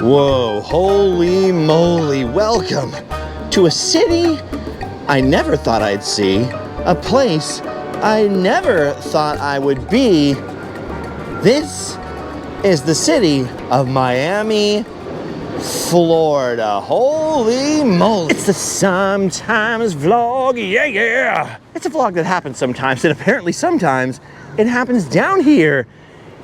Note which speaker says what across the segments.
Speaker 1: Whoa, holy moly, welcome to a city I never thought I'd see, a place I never thought I would be. This is the city of Miami, Florida. Holy moly. It's the Sometimes vlog, yeah. It's a vlog that happens sometimes, and apparently sometimes it happens down here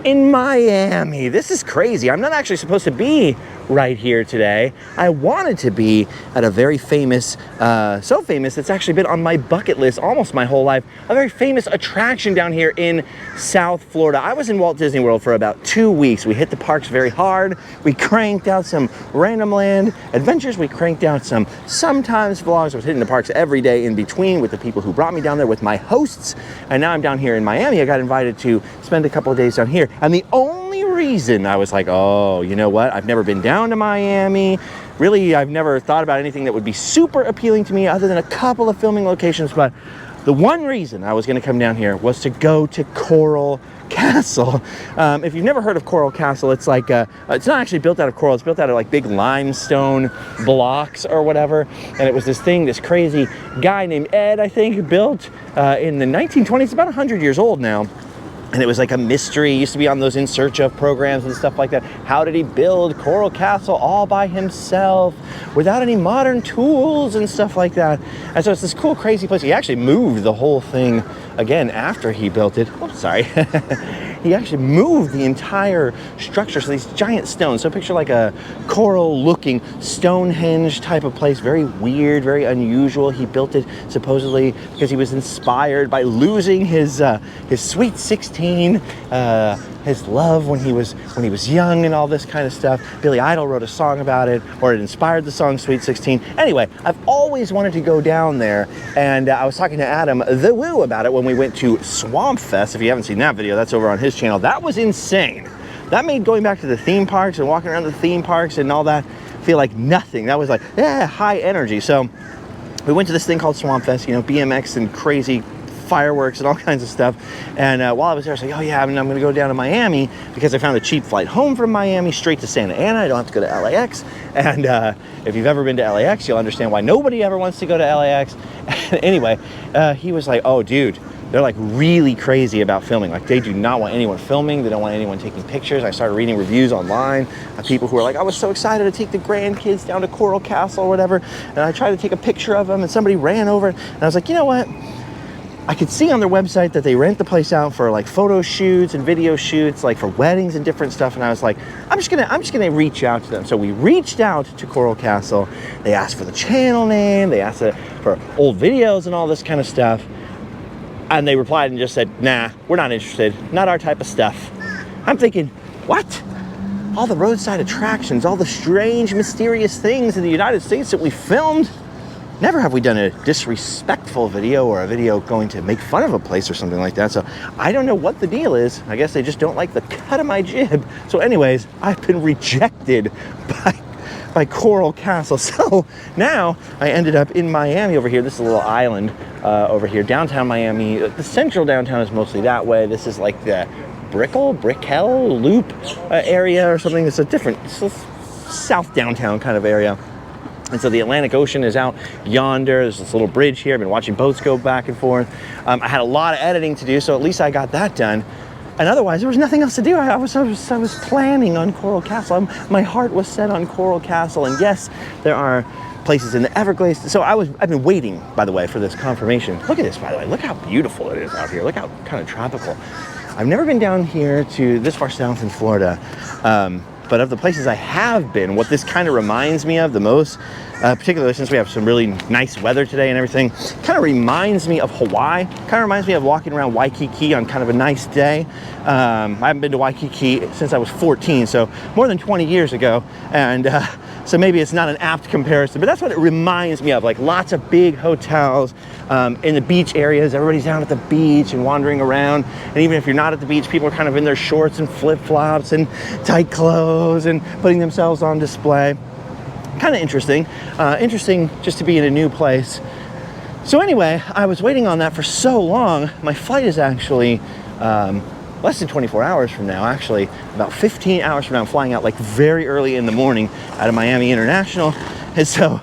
Speaker 1: in Miami. This is crazy. I'm not actually supposed to be right here today. I wanted to be at a very famous, so famous it's actually been on my bucket list almost my whole life, a very famous attraction down here in South Florida. I was in Walt Disney World for about 2 weeks. We hit the parks very hard. We cranked out some Random Land adventures. We cranked out some Sometimes vlogs. I was hitting the parks every day in between with the people who brought me down there, with my hosts. And now I'm down here in Miami. I got invited to spend a couple of days down here. And the only reason I was like, oh, you know what? I've never been down to Miami. Really, I've never thought about anything that would be super appealing to me other than a couple of filming locations. But the one reason I was going to come down here was to go to Coral Castle. If you've never heard of Coral Castle, it's like, it's not actually built out of coral. It's built out of like big limestone blocks or whatever. And it was this thing, this crazy guy named Ed, I think, built in the 1920s. It's about 100 years old now. And it was like a mystery. He used to be on those In Search Of programs and stuff like that. How did he build Coral Castle all by himself without any modern tools and stuff like that? And so it's this cool, crazy place. He actually moved the whole thing again after he built it. Oh, sorry. He actually moved the entire structure. So these giant stones. So picture like a coral-looking Stonehenge type of place. Very weird, very unusual. He built it supposedly because he was inspired by losing his sweet 16, his love when he was young and all this kind of stuff. Billy Idol wrote a song about it, or it inspired the song Sweet 16. Anyway, I've always wanted to go down there, and I was talking to Adam the Woo about it when we went to Swamp Fest. If you haven't seen that video, that's over on his channel. That was insane. That made going back to the theme parks and walking around the theme parks and all that feel like nothing. That was like, yeah, high energy. So we went to this thing called Swamp Fest, you know, BMX and crazy fireworks and all kinds of stuff. And while I was there, I was like, oh yeah, I'm going to go down to Miami because I found a cheap flight home from Miami straight to Santa Ana. I don't have to go to LAX. And if you've ever been to LAX, you'll understand why nobody ever wants to go to LAX. Anyway, he was like, oh dude, they're like really crazy about filming. Like they do not want anyone filming. They don't want anyone taking pictures. I started reading reviews online of people who were like, I was so excited to take the grandkids down to Coral Castle or whatever. And I tried to take a picture of them and somebody ran over it. And I was like, you know what? I could see on their website that they rent the place out for like photo shoots and video shoots, like for weddings and different stuff. And I was like, I'm just gonna reach out to them. So we reached out to Coral Castle. They asked for the channel name. They asked for old videos and all this kind of stuff. And they replied and just said, nah, we're not interested. Not our type of stuff. I'm thinking, what? All the roadside attractions, all the strange, mysterious things in the United States that we filmed. Never have we done a disrespectful video or a video going to make fun of a place or something like that. So I don't know what the deal is. I guess they just don't like the cut of my jib. So anyways, I've been rejected by Coral Castle. So now I ended up in Miami over here. This is a little island over here, downtown Miami. The central downtown is mostly that way. This is like the Brickell Loop area or something. It's a south downtown kind of area. And so the Atlantic Ocean is out yonder. There's this little bridge here. I've been watching boats go back and forth. I had a lot of editing to do, so at least I got that done. And otherwise, there was nothing else to do. I was planning on Coral Castle. My heart was set on Coral Castle. And yes, there are places in the Everglades. So I've been waiting, by the way, for this confirmation. Look at this, by the way. Look how beautiful it is out here. Look how kind of tropical. I've never been down here to this far south in Florida. But of the places I have been, what this kind of reminds me of the most, particularly since we have some really nice weather today and everything, kind of reminds me of Hawaii. Kind of reminds me of walking around Waikiki on kind of a nice day. I haven't been to Waikiki since I was 14, so more than 20 years ago. And so maybe it's not an apt comparison, but that's what it reminds me of. Like lots of big hotels in the beach areas. Everybody's down at the beach and wandering around. And even if you're not at the beach, people are kind of in their shorts and flip-flops and tight clothes and putting themselves on display. Kind of interesting. Interesting just to be in a new place. So anyway, I was waiting on that for so long. My flight is actually less than 24 hours from now, actually, about 15 hours from now. I'm flying out like very early in the morning out of Miami International. And so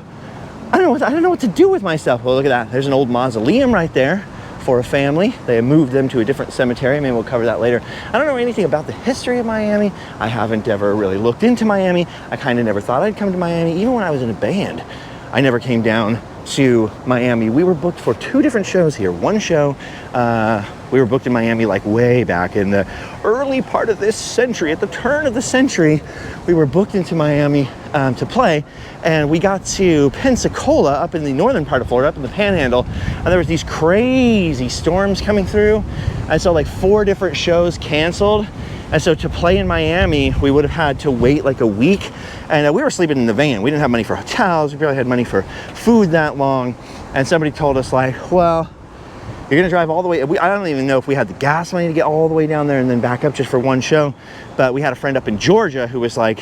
Speaker 1: I don't know what to do with myself. Well, look at that. There's an old mausoleum right there for a family. They moved them to a different cemetery. Maybe we'll cover that later. I don't know anything about the history of Miami. I haven't ever really looked into Miami. I kind of never thought I'd come to Miami. Even when I was in a band, I never came down to Miami. We were booked for 2 different shows here. One show, we were booked in Miami like way back in the early part of this century. At the turn of the century, we were booked into Miami to play, and we got to Pensacola up in the northern part of Florida, up in the Panhandle, and there was these crazy storms coming through, and so like 4 different shows canceled. And so to play in Miami, we would have had to wait like a week. And we were sleeping in the van. We didn't have money for hotels. We barely had money for food that long. And somebody told us like, well, you're gonna drive all the way. I don't even know if we had the gas money to get all the way down there and then back up just for one show. But we had a friend up in Georgia who was like,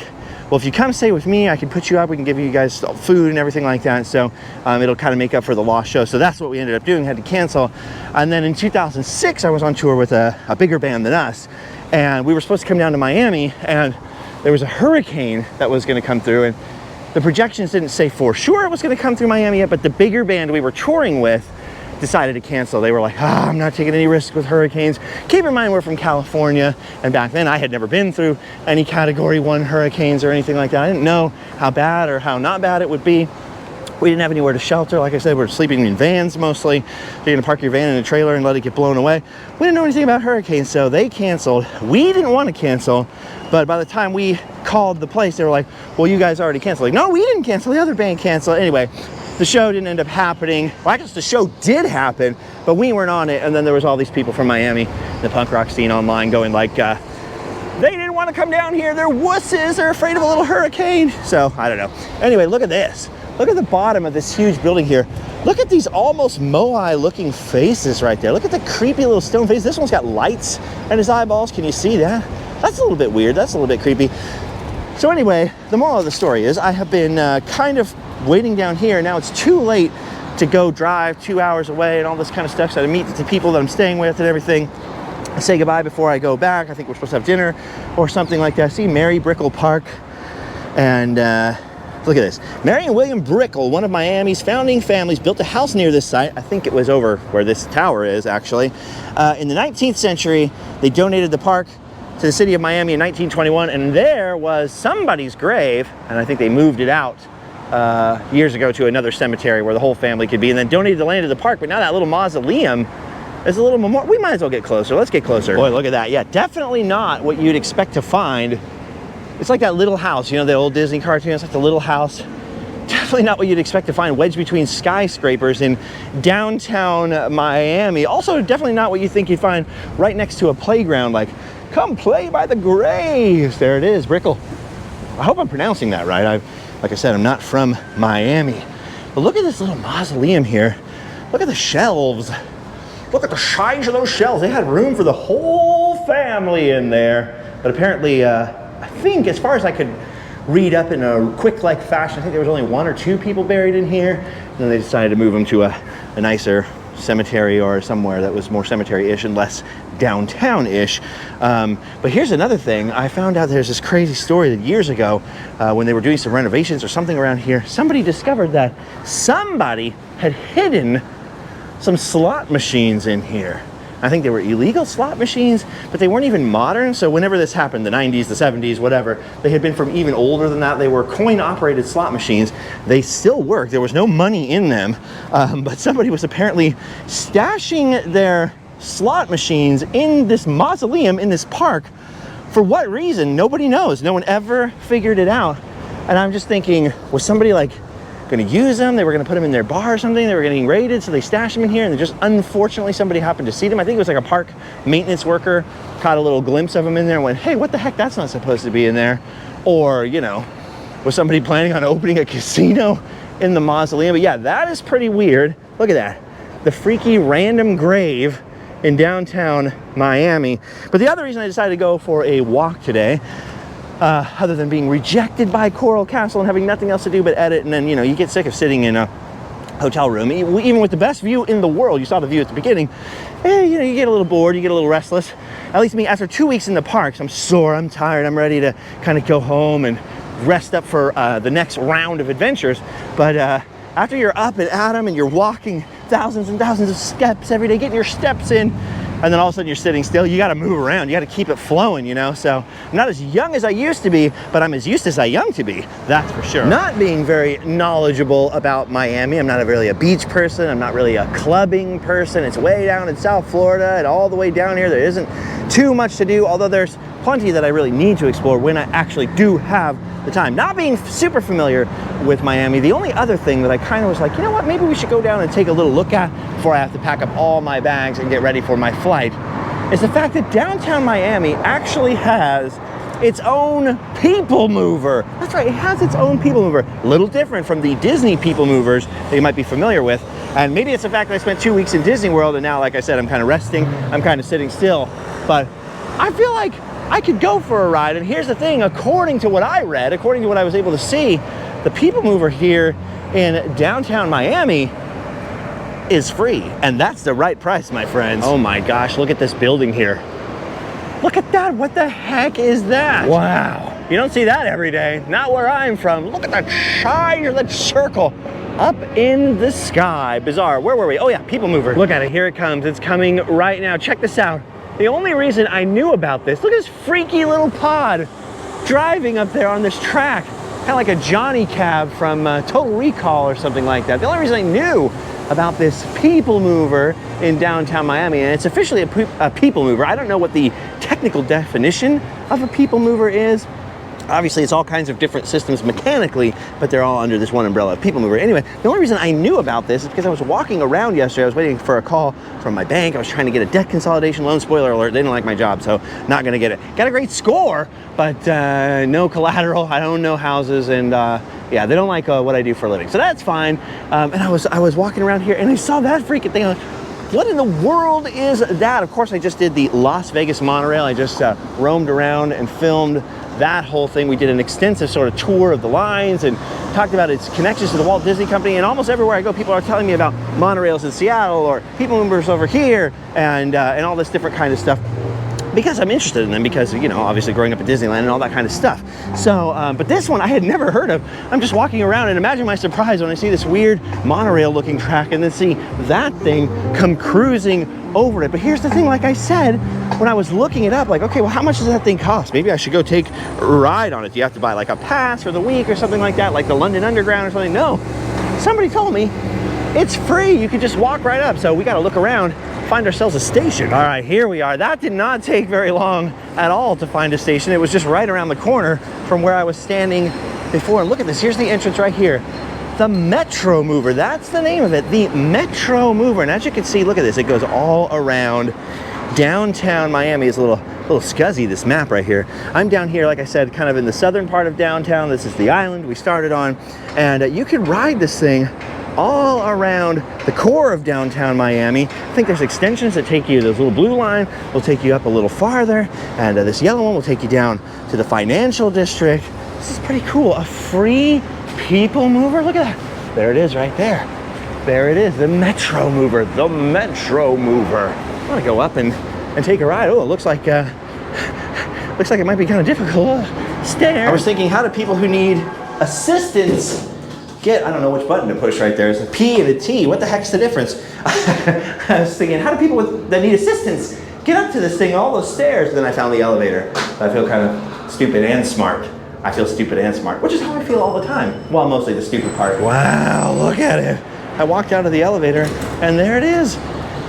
Speaker 1: well, if you come stay with me, I can put you up. We can give you guys food and everything like that. So it'll kind of make up for the lost show. So that's what we ended up doing, had to cancel. And then in 2006, I was on tour with a bigger band than us. And we were supposed to come down to Miami, and there was a hurricane that was going to come through, and the projections didn't say for sure it was going to come through Miami yet, but the bigger band we were touring with decided to cancel. They were like, I'm not taking any risks with hurricanes. Keep in mind, we're from California, and back then I had never been through any Category 1 hurricanes or anything like that. I didn't know how bad or how not bad it would be. We didn't have anywhere to shelter. Like I said, we're sleeping in vans mostly. You're gonna park your van in a trailer and let it get blown away. We didn't know anything about hurricanes, so they canceled. We didn't want to cancel, but by the time we called the place, they were like, well, you guys already canceled. Like, no, we didn't cancel, the other band canceled. Anyway, the show didn't end up happening. Well, I guess the show did happen, but we weren't on it. And then there was all these people from Miami, the punk rock scene online, going like, they didn't want to come down here. They're wusses. They're afraid of a little hurricane. So I don't know. Anyway, look at this. Look at the bottom of this huge building here. Look at these almost Moai looking faces right there. Look at the creepy little stone face. This one's got lights in his eyeballs. Can you see that? That's a little bit weird. That's a little bit creepy. So anyway, the moral of the story is I have been kind of waiting down here. Now it's too late to go drive 2 hours away and all this kind of stuff. So to meet the people that I'm staying with and everything, I say goodbye before I go back. I think we're supposed to have dinner or something like that. See Mary Brickell Park. And look at this. Mary and William Brickell, one of Miami's founding families, built a house near this site. I think it was over where this tower is, actually. In the 19th century, they donated the park to the city of Miami in 1921, and there was somebody's grave, and I think they moved it out years ago to another cemetery where the whole family could be, and then donated the land to the park. But now that little mausoleum is a little memorial. We might as well get closer. Let's get closer. Boy, look at that. Yeah, definitely not what you'd expect to find. It's like that little house, you know, the old Disney cartoon. It's like the little house. Definitely not what you'd expect to find wedged between skyscrapers in downtown Miami. Also, definitely not what you think you'd find right next to a playground, like, come play by the graves. There it is, Brickell. I hope I'm pronouncing that right. Like I said, I'm not from Miami. But look at this little mausoleum here. Look at the shelves. Look at the size of those shelves. They had room for the whole family in there. But apparently, I think, as far as I could read up in a quick-like fashion, I think there was only 1 or 2 people buried in here. And then they decided to move them to a nicer cemetery or somewhere that was more cemetery-ish and less downtown-ish. But here's another thing. I found out there's this crazy story that years ago, when they were doing some renovations or something around here, somebody discovered that somebody had hidden some slot machines in here. I think they were illegal slot machines, but they weren't even modern. So whenever this happened, the 90s, the 70s, whatever, they had been from even older than that. They were coin-operated slot machines. They still worked. There was no money in them, but somebody was apparently stashing their slot machines in this mausoleum in this park. For what reason? Nobody knows. No one ever figured it out. And I'm just thinking, was somebody like going to use them? They were going to put them in their bar or something. They were getting raided, so they stashed them in here, and then just unfortunately somebody happened to see them. I think it was like a park maintenance worker caught a little glimpse of them in there and went, hey, what the heck, that's not supposed to be in there. Or, you know, was somebody planning on opening a casino in the mausoleum? But yeah, that is pretty weird. Look at that, the freaky random grave in downtown Miami. But the other reason I decided to go for a walk today, other than being rejected by Coral Castle and having nothing else to do but edit, and then, you know, you get sick of sitting in hotel room. Even with the best view in the world, you saw the view at the beginning, you know, you get a little bored, you get a little restless. At least me, after 2 weeks in the parks, I'm sore, I'm tired, I'm ready to kind of go home and rest up for the next round of adventures. But after you're up and at 'em and you're walking thousands and thousands of steps every day, getting your steps in, and then all of a sudden you're sitting still, you got to move around, you got to keep it flowing, you know. So I'm not as young as I used to be, but I'm as used as I young to be, that's for sure. Not being very knowledgeable about Miami, I'm not really a beach person, I'm not really a clubbing person. It's way down in South Florida, and all the way down here there isn't too much to do, although there's plenty that I really need to explore when I actually do have the time. Not being super familiar with Miami, the only other thing that I kind of was like, you know what, maybe we should go down and take a little look at before I have to pack up all my bags and get ready for my flight, is the fact that downtown Miami actually has its own people mover. That's right, it has its own people mover. A little different from the Disney people movers that you might be familiar with. And maybe it's the fact that I spent 2 weeks in Disney World, and now, like I said, I'm kind of resting, I'm kind of sitting still. But I feel like I could go for a ride. And here's the thing, according to what I read, according to what I was able to see, the people mover here in downtown Miami is free. And that's the right price, my friends. Oh my gosh, look at this building here. Look at that, what the heck is that? Wow, you don't see that every day, not where I'm from. Look at that shire, that circle up in the sky. Bizarre, where were we? Oh yeah, people mover. Look at it, here it comes, it's coming right now. Check this out. The only reason I knew about this, look at this freaky little pod driving up there on this track, kind of like a Johnny Cab from Total Recall or something like that. The only reason I knew about this people mover in downtown Miami, and it's officially a people mover. I don't know what the technical definition of a people mover is. Obviously, it's all kinds of different systems mechanically, but they're all under this one umbrella of people mover. Anyway, the only reason I knew about this is because I was walking around yesterday. I was waiting for a call from my bank. I was trying to get a debt consolidation loan. Spoiler alert, they didn't like my job, so not gonna get it. Got a great score, but no collateral. I own no houses, and yeah, they don't like what I do for a living. So that's fine. And I was walking around here, and I saw that freaking thing. I was like, what in the world is that? Of course, I just did the Las Vegas monorail. I just roamed around and filmed that whole thing. We did an extensive sort of tour of the lines and talked about its connections to the Walt Disney Company. And almost everywhere I go, people are telling me about monorails in Seattle or people movers over here and all this different kind of stuff, because I'm interested in them, because, you know, obviously growing up at Disneyland and all that kind of stuff. So, but this one I had never heard of. I'm just walking around, and imagine my surprise when I see this weird monorail looking track and then see that thing come cruising over it. But here's the thing, like I said, when I was looking it up, like, okay, well, how much does that thing cost? Maybe I should go take a ride on it. Do you have to buy like a pass for the week or something like that, like the London Underground or something? No, somebody told me it's free. You can just walk right up. So we got to look around, find ourselves a station. All right, here we are. That did not take very long at all to find a station. It was just right around the corner from where I was standing before. And look at this, here's the entrance right here. The Metromover, that's the name of it, the Metromover. And as you can see, look at this, it goes all around downtown Miami. It's a little scuzzy, this map right here. I'm down here, like I said, kind of in the southern part of downtown. This is the island we started on, and you can ride this thing all around the core of downtown Miami. I think there's extensions that take you, this little blue line will take you up a little farther, and this yellow one will take you down to the financial district. This is pretty cool, a free people mover. Look at that, there it is right there. There it is, the Metromover, the Metromover. I want to go up and take a ride. Oh, it looks like it might be kind of difficult. Stairs. I was thinking, how do people who need assistance get, I don't know which button to push right there. It's a P and a T. What the heck's the difference? I was thinking, how do people that need assistance get up to this thing, all those stairs? And then I found the elevator. I feel kind of stupid and smart. I feel stupid and smart, which is how I feel all the time. Well, mostly the stupid part. Wow, look at it. I walked out of the elevator, and there it is.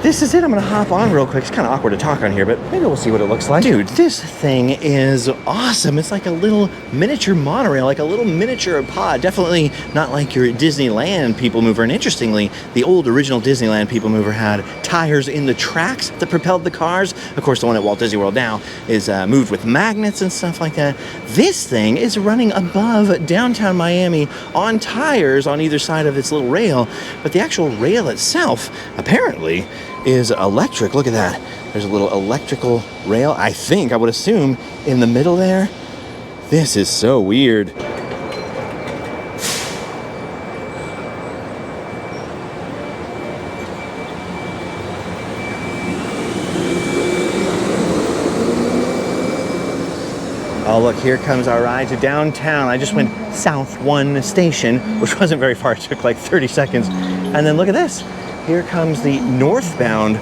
Speaker 1: This is it. I'm gonna hop on real quick. It's kind of awkward to talk on here, but maybe we'll see what it looks like. Dude, this thing is awesome. It's like a little miniature monorail, like a little miniature pod. Definitely not like your Disneyland people mover. And interestingly, the old original Disneyland people mover had tires in the tracks that propelled the cars. Of course, the one at Walt Disney World now is moved with magnets and stuff like that. This thing is running above downtown Miami on tires on either side of its little rail, but the actual rail itself, apparently, is electric. Look at that. There's a little electrical rail, I think, I would assume, in the middle there. This is so weird. Oh, look, here comes our ride to downtown. I just went South 1 station, which wasn't very far. It took like 30 seconds. And then look at this. Here comes the northbound,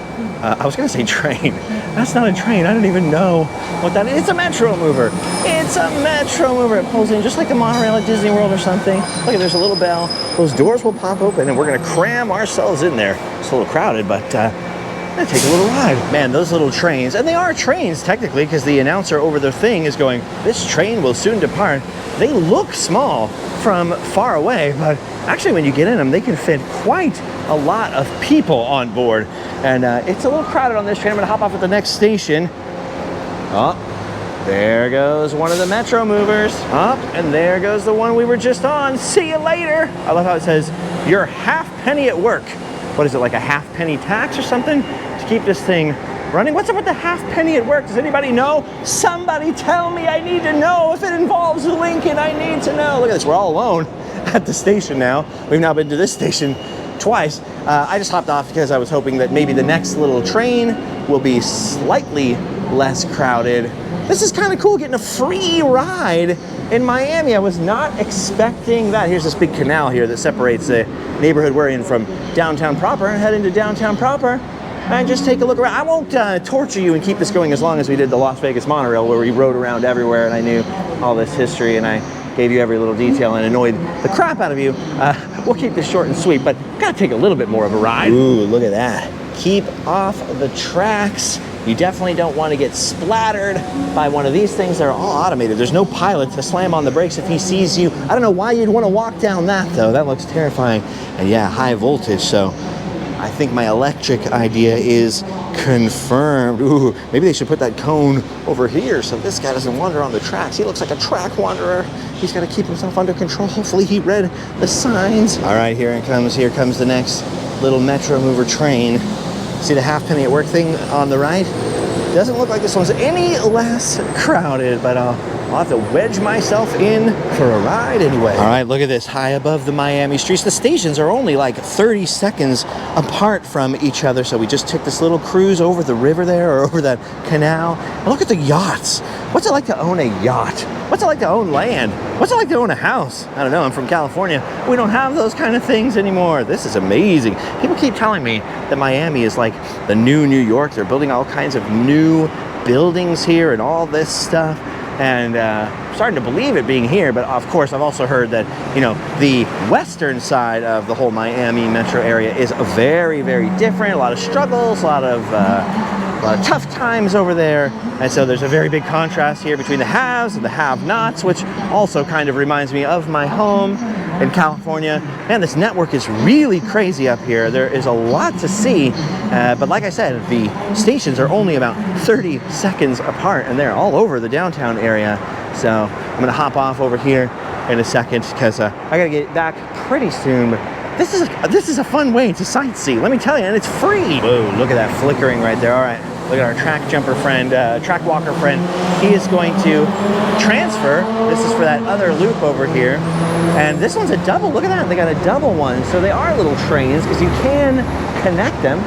Speaker 1: I was gonna say train. That's not a train. I don't even know what that is. It's a Metromover. It's a Metromover. It pulls in just like the monorail at Disney World or something. Look, there's a little bell. Those doors will pop open and we're gonna cram ourselves in there. It's a little crowded, but I'm gonna take a little ride. Man, those little trains, and they are trains technically because the announcer over their thing is going, this train will soon depart. They look small from far away, but actually when you get in them, they can fit quite a lot of people on board. And it's a little crowded on this train. I'm gonna hop off at the next station. Oh, there goes one of the Metromovers. Up, and there goes the one we were just on. See you later. I love how it says, you're half penny at work. What is it, like a half penny tax or something to keep this thing running? What's up with the half penny at work? Does anybody know? Somebody tell me. I need to know. If it involves Lincoln, I need to know. Look at this, we're all alone at the station now. We've now been to this station twice. I just hopped off because I was hoping that maybe the next little train will be slightly less crowded. This is kind of cool, getting a free ride in Miami. I was not expecting that. Here's this big canal here that separates the neighborhood we're in from downtown proper. Head into downtown proper and just take a look around. I won't torture you and keep this going as long as we did the Las Vegas monorail, where we rode around everywhere and I knew all this history and I gave you every little detail and annoyed the crap out of you. We'll keep this short and sweet, but gotta take a little bit more of a ride. Ooh, look at that. Keep off the tracks. You definitely don't want to get splattered by one of these things. They're all automated. There's no pilot to slam on the brakes if he sees you. I don't know why you'd want to walk down that though. That looks terrifying. And yeah, high voltage, so I think my electric idea is confirmed. Ooh, maybe they should put that cone over here so this guy doesn't wander on the tracks. He looks like a track wanderer. He's got to keep himself under control. Hopefully he read the signs. All right, here it comes. Here comes the next little Metromover train. See the half penny at work thing on the right? Doesn't look like this one's any less crowded, but I'll have to wedge myself in for a ride anyway. All right, look at this, high above the Miami streets. The stations are only like 30 seconds apart from each other, so we just took this little cruise over the river there, or over that canal. And look at the yachts. What's it like to own a yacht? What's it like to own land? What's it like to own a house? I don't know, I'm from California. We don't have those kind of things anymore. This is amazing. People keep telling me that Miami is like the new New York. They're building all kinds of new buildings here and all this stuff. And starting to believe it being here, but of course I've also heard that, you know, the western side of the whole Miami metro area is very, very different. A lot of struggles, a lot of tough times over there, and so there's a very big contrast here between the haves and the have-nots, which also kind of reminds me of my home in California. Man, this network is really crazy up here. There is a lot to see, but like I said, the stations are only about 30 seconds apart, and they're all over the downtown area. So I'm gonna hop off over here in a second because I gotta get back pretty soon. But this is a fun way to sightsee, let me tell you, and it's free. Whoa, look at that flickering right there. All right, look at our track jumper friend, track walker friend. He is going to transfer. This is for that other loop over here. And this one's a double, look at that, they got a double one. So they are little trains because you can connect them.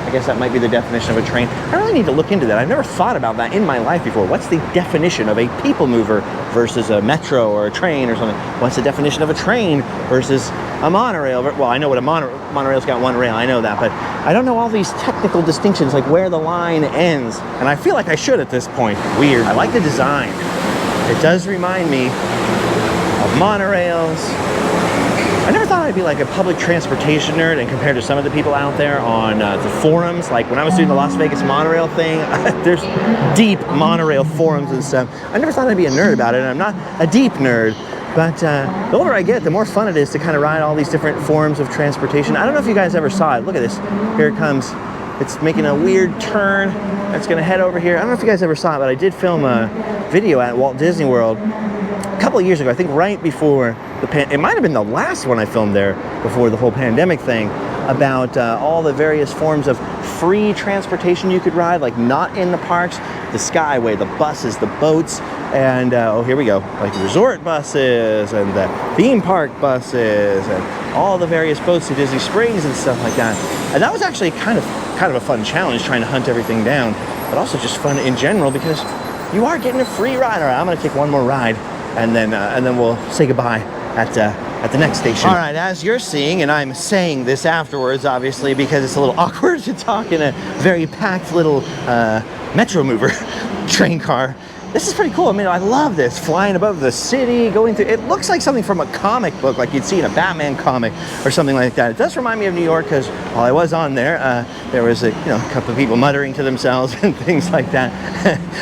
Speaker 1: I guess that might be the definition of a train. I really need to look into that. I've never thought about that in my life before. What's the definition of a people mover versus a metro or a train or something? What's the definition of a train versus a monorail? Well, I know what a monorail's got one rail, I know that, but I don't know all these technical distinctions, like where the line ends. And I feel like I should at this point. Weird. I like the design. It does remind me of monorails. I never thought I'd be like a public transportation nerd, and compared to some of the people out there on the forums, like when I was doing the Las Vegas monorail thing, there's deep monorail forums and stuff. I never thought I'd be a nerd about it, and I'm not a deep nerd, but the older I get, the more fun it is to kind of ride all these different forms of transportation. I don't know if you guys ever saw it. Look at this. Here it comes. It's making a weird turn. It's gonna head over here. I don't know if you guys ever saw it, but I did film a video at Walt Disney World a couple of years ago, I think right before it might have been the last one I filmed there before the whole pandemic thing, about all the various forms of free transportation you could ride, like not in the parks, the Skyway, the buses, the boats, and oh, here we go, like resort buses and the theme park buses and all the various boats to Disney Springs and stuff like that. And that was actually kind of a fun challenge, trying to hunt everything down, but also just fun in general because you are getting a free ride. All right, I'm gonna take one more ride, and then we'll say goodbye at the next station. All right, as you're seeing, and I'm saying this afterwards, obviously, because it's a little awkward to talk in a very packed little Metromover train car. This is pretty cool. I mean, I love this, flying above the city, going through, it looks like something from a comic book, like you'd see in a Batman comic or something like that. It does remind me of New York, because while I was on there, there was a couple of people muttering to themselves and things like that.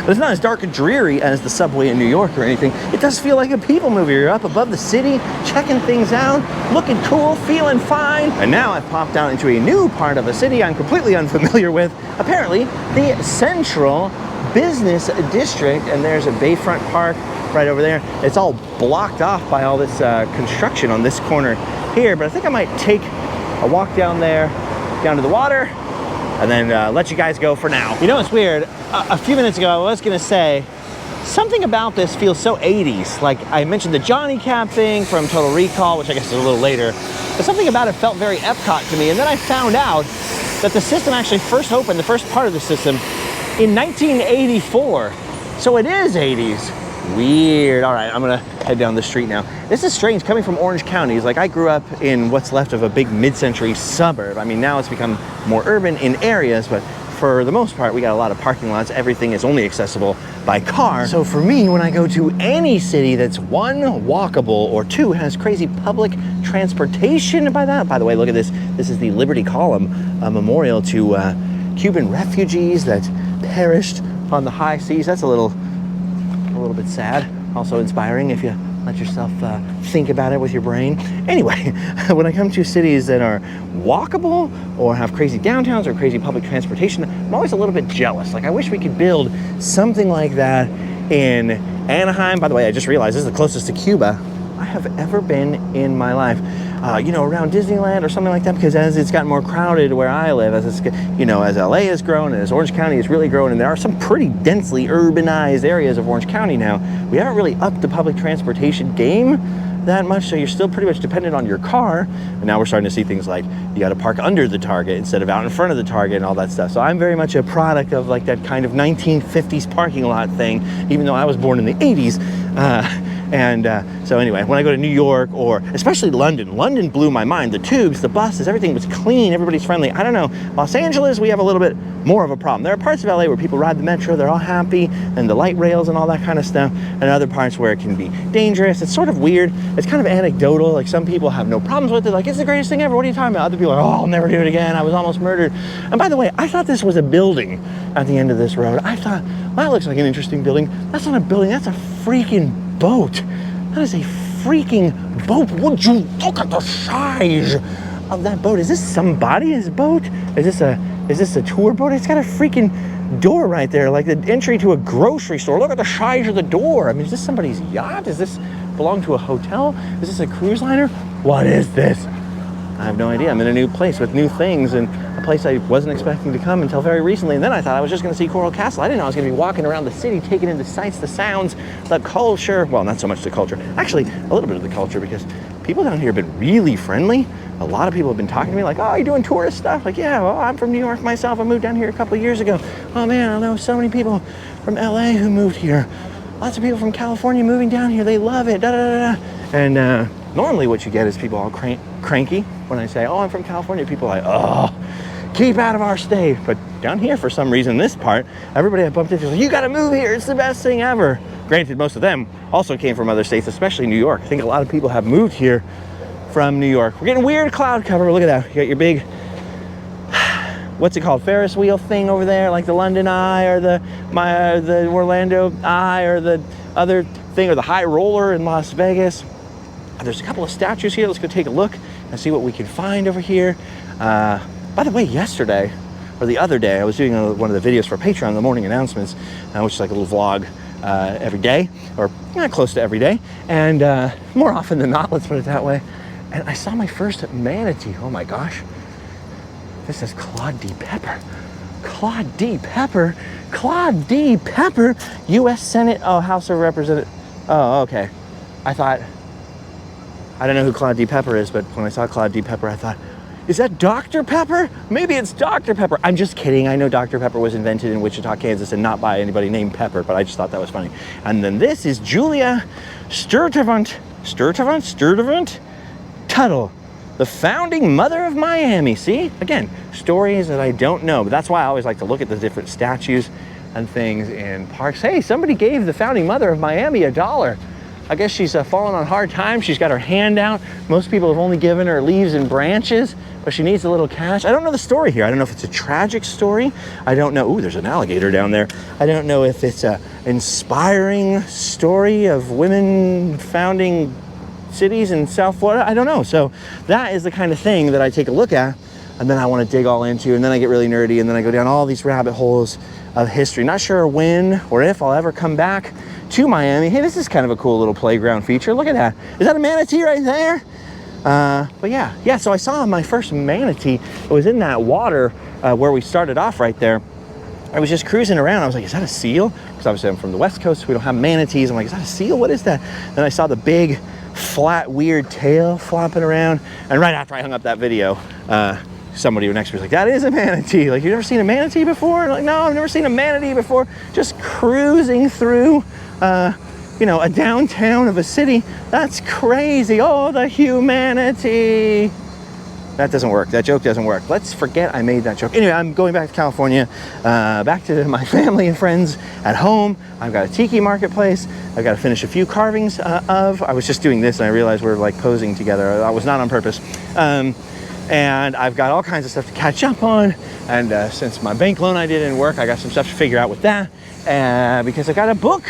Speaker 1: But it's not as dark and dreary as the subway in New York or anything. It does feel like a people movie. You're up above the city, checking things out, looking cool, feeling fine. And now I've popped out into a new part of a city I'm completely unfamiliar with. Apparently, the Central Business District, and there's a Bayfront Park right over there. It's all blocked off by all this construction on this corner here, but I think I might take a walk down there, down to the water, and then let you guys go for now. You know what's weird? A few minutes ago, I was gonna say, something about this feels so 80s. Like I mentioned the Johnny Cab thing from Total Recall, which I guess is a little later, but something about it felt very Epcot to me, and then I found out that the system actually first opened, the first part of the system, in 1984, so it is 80s. Weird. All right, I'm gonna head down the street now. This is strange coming from Orange County. Like I grew up in what's left of a big mid-century suburb. I mean, now it's become more urban in areas, but for the most part, we got a lot of parking lots. Everything is only accessible by car. So for me, when I go to any city that's one, walkable, or two, has crazy public transportation by the way, look at this. This is the Liberty Column, a memorial to Cuban refugees that perished on the high seas. That's a little bit sad, also inspiring if you let yourself think about it with your brain. Anyway, when I come to cities that are walkable or have crazy downtowns or crazy public transportation, I'm always a little bit jealous. Like I wish we could build something like that in Anaheim. By the way, I just realized this is the closest to Cuba I have ever been in my life. Around Disneyland or something like that, because as it's gotten more crowded where I live, as it's, as LA has grown and as Orange County has really grown, and there are some pretty densely urbanized areas of Orange County now, we haven't really upped the public transportation game that much, so you're still pretty much dependent on your car. And now we're starting to see things like you got to park under the Target instead of out in front of the Target and all that stuff. So I'm very much a product of like that kind of 1950s parking lot thing, even though I was born in the 80s. So anyway, when I go to New York, or especially London blew my mind. The tubes, the buses, everything was clean, everybody's friendly. I don't know, Los Angeles, we have a little bit more of a problem. There are parts of LA where people ride the metro, they're all happy, and the light rails and all that kind of stuff, and other parts where it can be dangerous. It's sort of weird. It's kind of anecdotal. Like some people have no problems with it, like it's the greatest thing ever, what are you talking about? Other people are, oh, I'll never do it again, I was almost murdered. And by the way, I thought this was a building at the end of this road. I thought, well, that looks like an interesting building. That's not a building, that's a freaking boat. That is a freaking boat. Would you look at the size of that boat? Is this somebody's boat? Is this a tour boat? It's got a freaking door right there, like the entry to a grocery store. Look at the size of the door. I mean, is this somebody's yacht? Does this belong to a hotel? Is this a cruise liner? What is this? I have no idea. I'm in a new place with new things, and a place I wasn't expecting to come until very recently. And then I thought I was just going to see Coral Castle. I didn't know I was going to be walking around the city, taking in the sights, the sounds, the culture. Well, not so much the culture. Actually, a little bit of the culture, because people down here have been really friendly. A lot of people have been talking to me like, oh, you're doing tourist stuff? Like, yeah, well, I'm from New York myself. I moved down here a couple of years ago. Oh, man, I know so many people from LA who moved here. Lots of people from California moving down here. They love it. Da, da, da, da. And normally what you get is people all cranky. When I say, oh, I'm from California, people are like, oh, keep out of our state. But down here, for some reason, this part, everybody I bumped into was like, you gotta move here, it's the best thing ever. Granted, most of them also came from other states, especially New York. I think a lot of people have moved here from New York. We're getting weird cloud cover. Look at that. You got your big, what's it called, Ferris wheel thing over there, like the London Eye or the Orlando Eye or the other thing, or the High Roller in Las Vegas. There's a couple of statues here. Let's go take a look and see what we can find over here. By the way, yesterday, or the other day, I was doing one of the videos for Patreon, the morning announcements, which is like a little vlog every day, or close to every day, and more often than not, let's put it that way. And I saw my first manatee. Oh my gosh. This says Claude D. Pepper. Claude D. Pepper? Claude D. Pepper? U.S. Senate, House of Representatives. Oh, okay. I don't know who Claude D. Pepper is, but when I saw Claude D. Pepper, I thought, Is that Dr. Pepper? Maybe it's Dr. Pepper. I'm just kidding. I know Dr. Pepper was invented in Wichita, Kansas, and not by anybody named Pepper, but I just thought that was funny. And then this is Julia Sturtevant Tuttle, the founding mother of Miami. See, again, stories that I don't know, but that's why I always like to look at the different statues and things in parks. Hey, somebody gave the founding mother of Miami $1. I guess she's fallen on hard times. She's got her hand out. Most people have only given her leaves and branches, but she needs a little cash. I don't know the story here. I don't know if it's a tragic story. I don't know. Ooh, there's an alligator down there. I don't know if it's an inspiring story of women founding cities in South Florida. I don't know. So that is the kind of thing that I take a look at, and then I want to dig all into, and then I get really nerdy, and then I go down all these rabbit holes of history. Not sure when or if I'll ever come back to Miami. Hey, this is kind of a cool little playground feature. Look at that. Is that a manatee right there? But yeah, so I saw my first manatee. It was in that water where we started off right there. I was just cruising around. I was like, is that a seal? Because obviously I'm from the West Coast. We don't have manatees. I'm like, is that a seal? What is that? Then I saw the big, flat, weird tail flopping around. And right after I hung up that video, somebody next to me was like, that is a manatee. Like, you never seen a manatee before? Like, no, I've never seen a manatee before. Just cruising through, a downtown of a city. That's crazy. Oh, the humanity. That doesn't work. That joke doesn't work. Let's forget I made that joke. Anyway, I'm going back to California, back to my family and friends at home. I've got a tiki marketplace. I've got to finish a few carvings I was just doing this and I realized we're like posing together. That was not on purpose. And I've got all kinds of stuff to catch up on. And since my bank loan I didn't work, I got some stuff to figure out with that. Because I got a book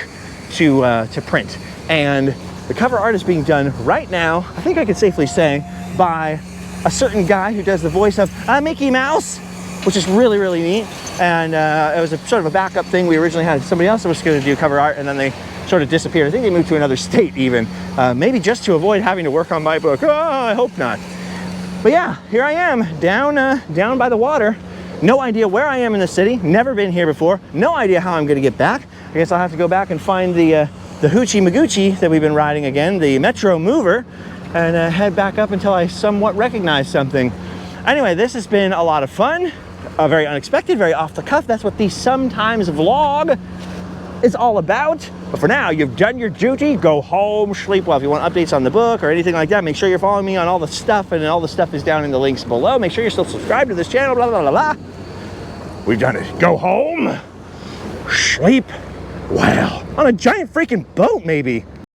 Speaker 1: to print. And the cover art is being done right now, I think I can safely say, by a certain guy who does the voice of Mickey Mouse, which is really, really neat. And it was a sort of a backup thing. We originally had somebody else that was going to do cover art, and then they sort of disappeared. I think they moved to another state even, maybe just to avoid having to work on my book. Oh, I hope not. But yeah, here I am, down by the water. No idea where I am in the city. Never been here before. No idea how I'm going to get back. I guess I'll have to go back and find the Hoochie Magoochie that we've been riding again, the Metromover, and head back up until I somewhat recognize something. Anyway, this has been a lot of fun, very unexpected, very off the cuff. That's what the Sometimes vlog is all about. But for now, you've done your duty. Go home, sleep well. If you want updates on the book or anything like that, make sure you're following me on all the stuff, and all the stuff is down in the links below. Make sure you're still subscribed to this channel, blah, blah, blah, blah. We've done it. Go home, sleep well. On a giant freaking boat, maybe.